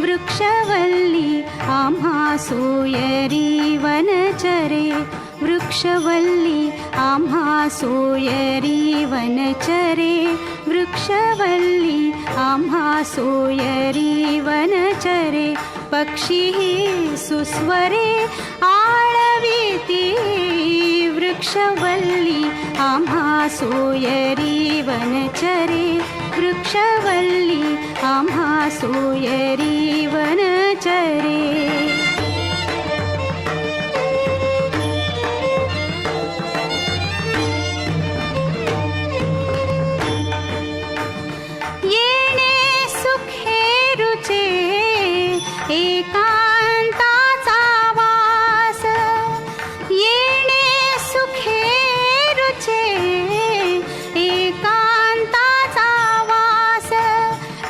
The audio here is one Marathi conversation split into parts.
वृक्षवल्ली आम्हा सोयरी वनचरे वृक्षवल्ली आम्हा सोयरी वनचरे वृक्षवल्ली आम्हा सोयरी वनचरे पक्षी सुस्वरे आळविती वृक्षवल्ली आम्हा सोयरी वनचरे वृक्षवल्ली आम्हा सोयरी वनचरे एकांताचा वास येणे सुखे रुचे एकांताचा वास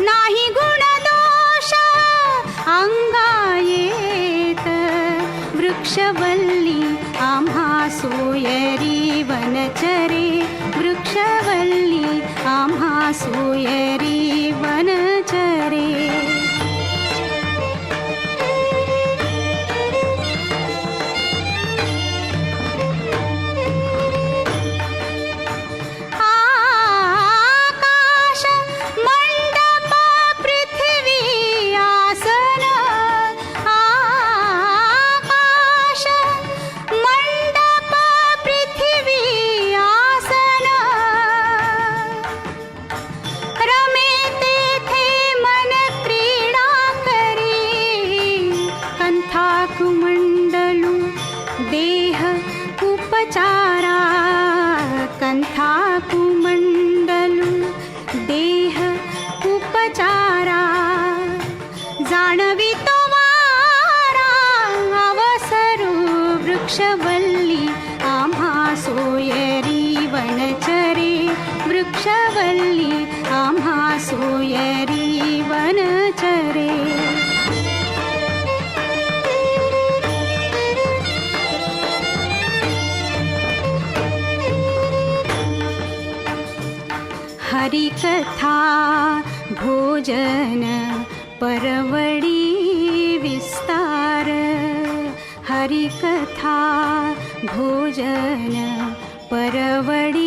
नाही गुणदोष अंगा येत वृक्षवल्ली आम्हा सोयरी वनचरे वृक्षवल्ली आम्हा सोयरी वनचरे कुमंडलू देह उपचारा कंथा कुमंडलू देह उपचारा जाणवी तो वारा अवसरू वृक्षवल्ली आम्हा सोयरी वनचरे वृक्षवल्ली आम्हा सोयरी वनचरे हरिकथा भोजन परवडी विस्तार हरिकथा भोजन परवडी